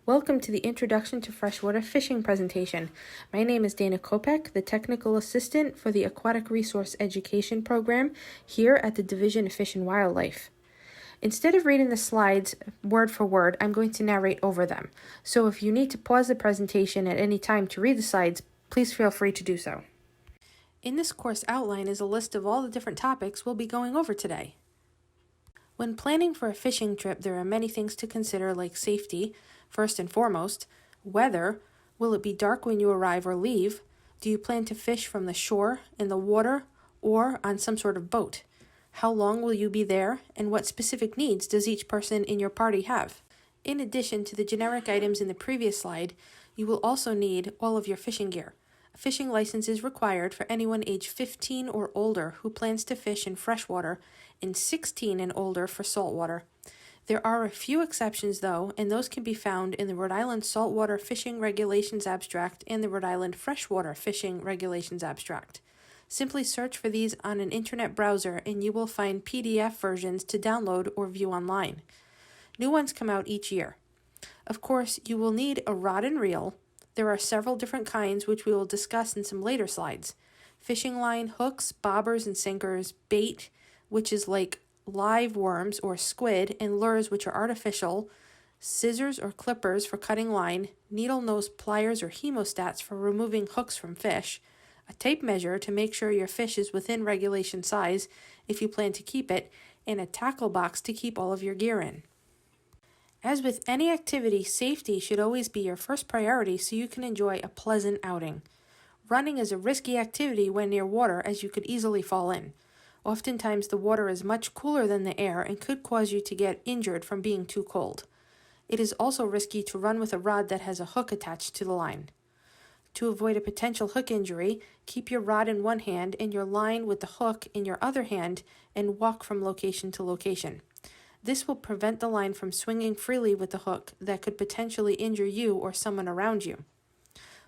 Welcome to the Introduction to Freshwater Fishing presentation. My name is Dana Kopek, the Technical Assistant for the Aquatic Resource Education Program here at the Division of Fish and Wildlife. Instead of reading the slides word for word, I'm going to narrate over them. So if you need to pause the presentation at any time to read the slides, please feel free to do so. In this course outline is a list of all the different topics we'll be going over today. When planning for a fishing trip, there are many things to consider, like safety, first and foremost, weather, will it be dark when you arrive or leave, do you plan to fish from the shore, in the water, or on some sort of boat, how long will you be there, and what specific needs does each person in your party have. In addition to the generic items in the previous slide, you will also need all of your fishing gear. A fishing license is required for anyone age 15 or older who plans to fish in freshwater, and 16 and older for saltwater. There are a few exceptions though, and those can be found in the Rhode Island Saltwater Fishing Regulations Abstract and the Rhode Island Freshwater Fishing Regulations Abstract. Simply search for these on an internet browser and you will find PDF versions to download or view online. New ones come out each year. Of course, you will need a rod and reel. There are several different kinds which we will discuss in some later slides. Fishing line, hooks, bobbers and sinkers, bait, which is like live worms or squid, and lures, which are artificial, scissors or clippers for cutting line, needle nose pliers or hemostats for removing hooks from fish, a tape measure to make sure your fish is within regulation size if you plan to keep it, and a tackle box to keep all of your gear in. As with any activity, safety should always be your first priority so you can enjoy a pleasant outing. Running is a risky activity when near water, as you could easily fall in. Oftentimes the water is much cooler than the air and could cause you to get injured from being too cold. It is also risky to run with a rod that has a hook attached to the line. To avoid a potential hook injury, keep your rod in one hand and your line with the hook in your other hand and walk from location to location. This will prevent the line from swinging freely with the hook that could potentially injure you or someone around you.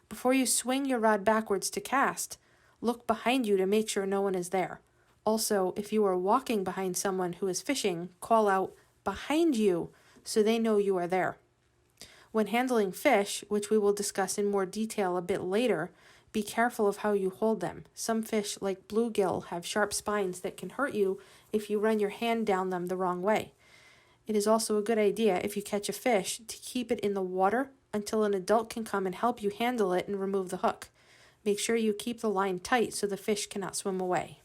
Before you swing your rod backwards to cast, look behind you to make sure no one is there. Also, if you are walking behind someone who is fishing, call out "behind you" so they know you are there. When handling fish, which we will discuss in more detail a bit later, be careful of how you hold them. Some fish, like bluegill, have sharp spines that can hurt you if you run your hand down them the wrong way. It is also a good idea, if you catch a fish, to keep it in the water until an adult can come and help you handle it and remove the hook. Make sure you keep the line tight so the fish cannot swim away.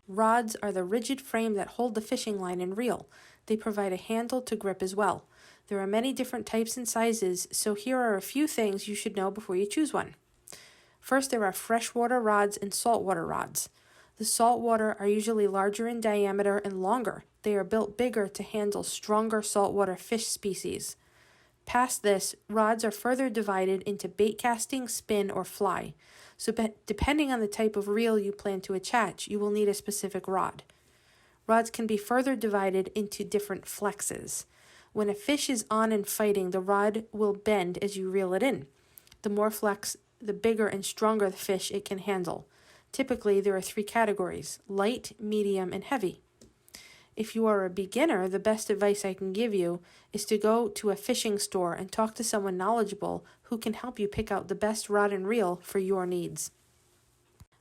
Rods are the rigid frame that hold the fishing line and reel. They provide a handle to grip as well. There are many different types and sizes, so here are a few things you should know before you choose one. First, there are freshwater rods and saltwater rods. The saltwater are usually larger in diameter and longer. They are built bigger to handle stronger saltwater fish species. Past this, rods are further divided into bait casting, spin, or fly. So depending on the type of reel you plan to attach, you will need a specific rod. Rods can be further divided into different flexes. When a fish is on and fighting, the rod will bend as you reel it in. The more flex, the bigger and stronger the fish it can handle. Typically, there are 3 categories: light, medium, and heavy. If you are a beginner, the best advice I can give you is to go to a fishing store and talk to someone knowledgeable who can help you pick out the best rod and reel for your needs.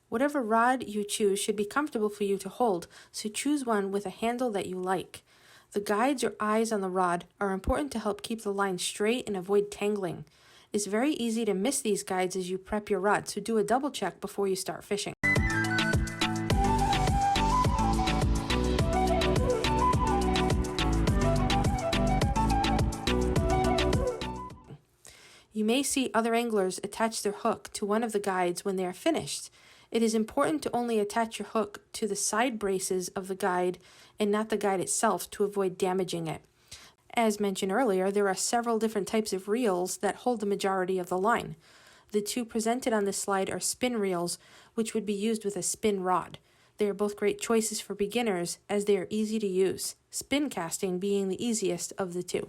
Whatever rod you choose should be comfortable for you to hold, so choose one with a handle that you like. The guides or eyes on the rod are important to help keep the line straight and avoid tangling. It's very easy to miss these guides as you prep your rod, so do a double check before you start fishing. You may see other anglers attach their hook to one of the guides when they are finished. It is important to only attach your hook to the side braces of the guide and not the guide itself to avoid damaging it. As mentioned earlier, there are several different types of reels that hold the majority of the line. The 2 presented on this slide are spin reels, which would be used with a spin rod. They are both great choices for beginners as they are easy to use, spin casting being the easiest of the 2.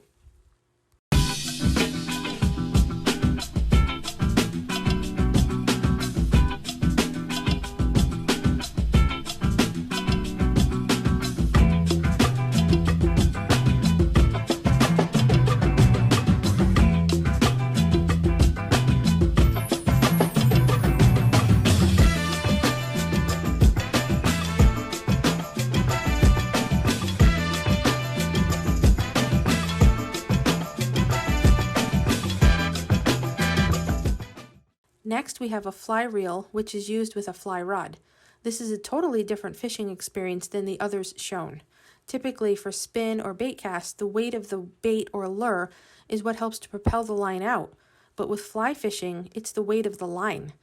Next, we have a fly reel, which is used with a fly rod. This is a totally different fishing experience than the others shown. Typically, for spin or bait cast, the weight of the bait or lure is what helps to propel the line out, but with fly fishing, it's the weight of the line.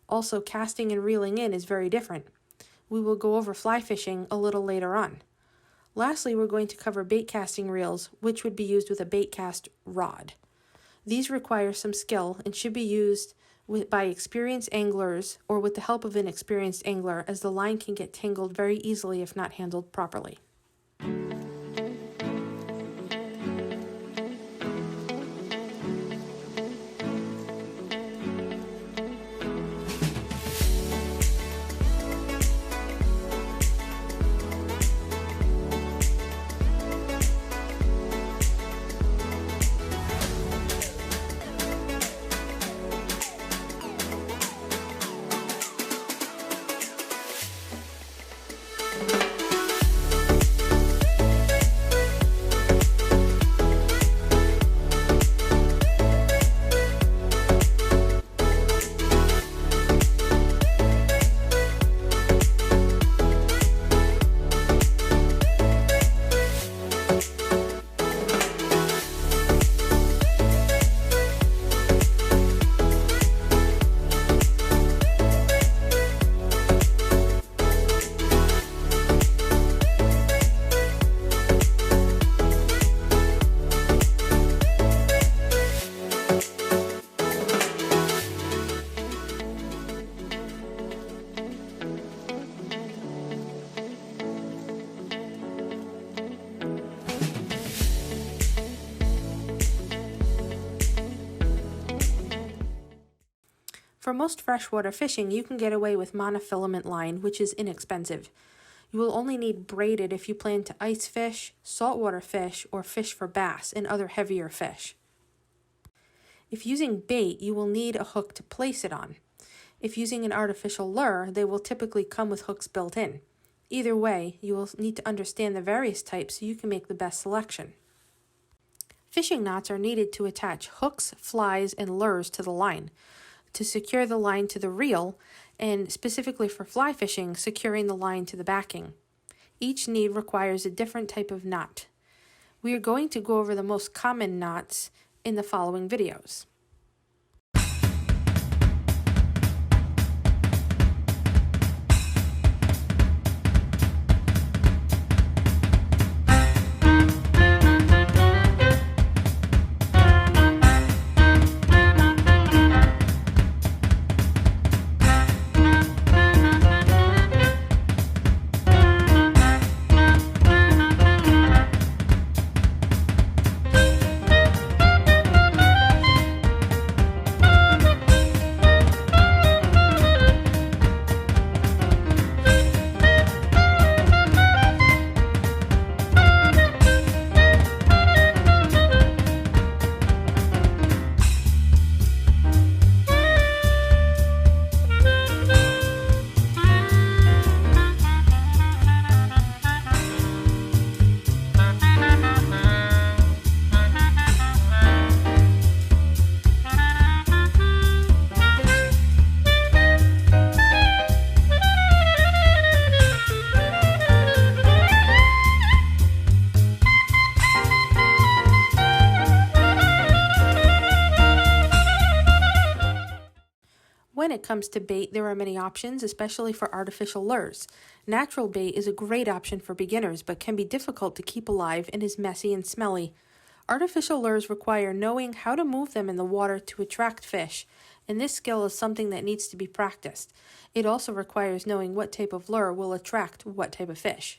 Also, casting and reeling in is very different. We will go over fly fishing a little later on. Lastly, we're going to cover bait casting reels, which would be used with a bait cast rod. These require some skill and should be used by experienced anglers or with the help of an experienced angler, as the line can get tangled very easily if not handled properly. For most freshwater fishing, you can get away with monofilament line, which is inexpensive. You will only need braided if you plan to ice fish, saltwater fish, or fish for bass and other heavier fish. If using bait, you will need a hook to place it on. If using an artificial lure, they will typically come with hooks built in. Either way, you will need to understand the various types so you can make the best selection. Fishing knots are needed to attach hooks, flies, and lures to the line, to secure the line to the reel, and specifically for fly fishing, securing the line to the backing. Each need requires a different type of knot. We are going to go over the most common knots in the following videos. When it comes to bait, there are many options, especially for artificial lures. Natural bait is a great option for beginners, but can be difficult to keep alive and is messy and smelly. Artificial lures require knowing how to move them in the water to attract fish, and this skill is something that needs to be practiced. It also requires knowing what type of lure will attract what type of fish.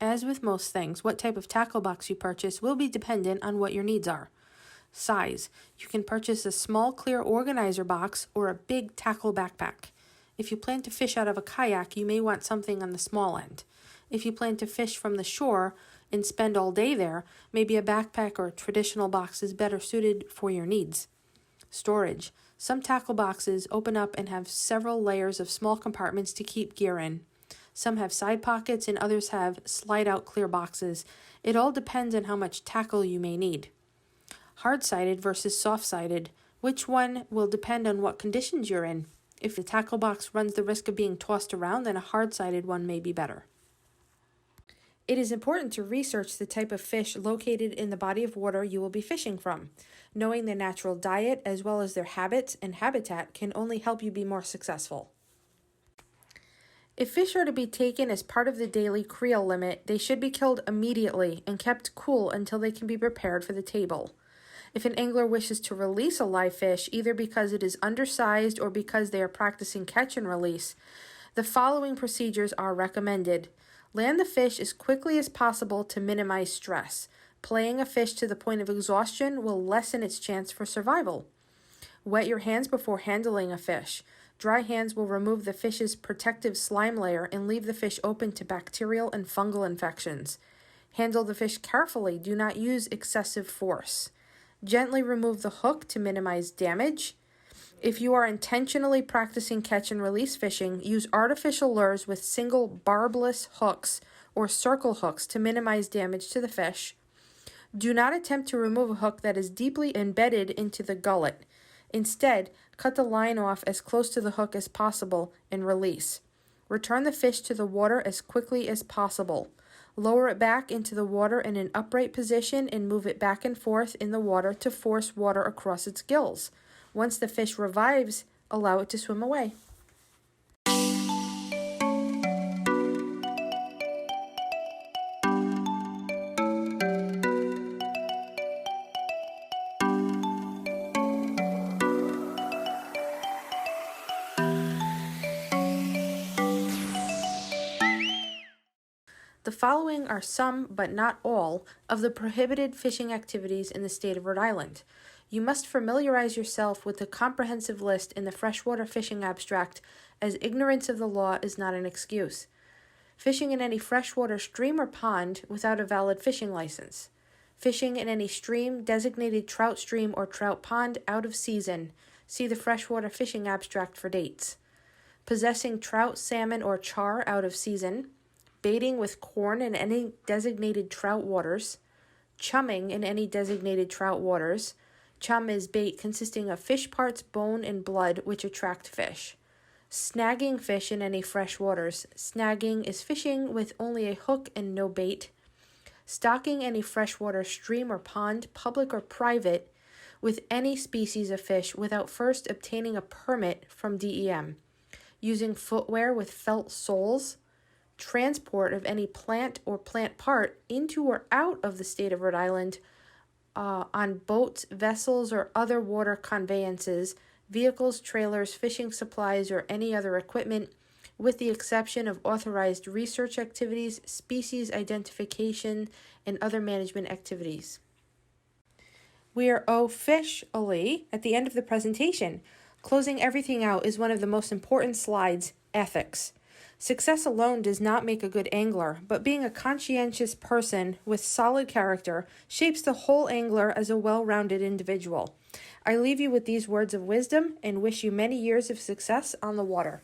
As with most things, what type of tackle box you purchase will be dependent on what your needs are. Size. You can purchase a small clear organizer box or a big tackle backpack. If you plan to fish out of a kayak, you may want something on the small end. If you plan to fish from the shore and spend all day there, maybe a backpack or a traditional box is better suited for your needs. Storage. Some tackle boxes open up and have several layers of small compartments to keep gear in. Some have side pockets and others have slide-out clear boxes. It all depends on how much tackle you may need. Hard-sided versus soft-sided. Which one will depend on what conditions you're in. If the tackle box runs the risk of being tossed around, then a hard-sided one may be better. It is important to research the type of fish located in the body of water you will be fishing from. Knowing their natural diet as well as their habits and habitat can only help you be more successful. If fish are to be taken as part of the daily creel limit, they should be killed immediately and kept cool until they can be prepared for the table. If an angler wishes to release a live fish, either because it is undersized or because they are practicing catch and release, the following procedures are recommended. Land the fish as quickly as possible to minimize stress. Playing a fish to the point of exhaustion will lessen its chance for survival. Wet your hands before handling a fish. Dry hands will remove the fish's protective slime layer and leave the fish open to bacterial and fungal infections. Handle the fish carefully. Do not use excessive force. Gently remove the hook to minimize damage. If you are intentionally practicing catch and release fishing, use artificial lures with single barbless hooks or circle hooks to minimize damage to the fish. Do not attempt to remove a hook that is deeply embedded into the gullet. Instead, cut the line off as close to the hook as possible and release. Return the fish to the water as quickly as possible. Lower it back into the water in an upright position and move it back and forth in the water to force water across its gills. Once the fish revives, allow it to swim away. The following are some, but not all, of the prohibited fishing activities in the state of Rhode Island. You must familiarize yourself with the comprehensive list in the Freshwater Fishing Abstract, as ignorance of the law is not an excuse. Fishing in any freshwater stream or pond without a valid fishing license. Fishing in any stream, designated trout stream, or trout pond out of season. See the Freshwater Fishing Abstract for dates. Possessing trout, salmon, or char out of season. Baiting with corn in any designated trout waters. Chumming in any designated trout waters. Chum is bait consisting of fish parts, bone, and blood which attract fish. Snagging fish in any fresh waters. Snagging is fishing with only a hook and no bait. Stocking any freshwater stream or pond, public or private, with any species of fish without first obtaining a permit from DEM. Using footwear with felt soles. Transport of any plant or plant part into or out of the state of Rhode Island on boats, vessels, or other water conveyances, vehicles, trailers, fishing supplies, or any other equipment, with the exception of authorized research activities, species identification, and other management activities. We are officially at the end of the presentation. Closing everything out is one of the most important slides, ethics. Success alone does not make a good angler, but being a conscientious person with solid character shapes the whole angler as a well-rounded individual. I leave you with these words of wisdom and wish you many years of success on the water.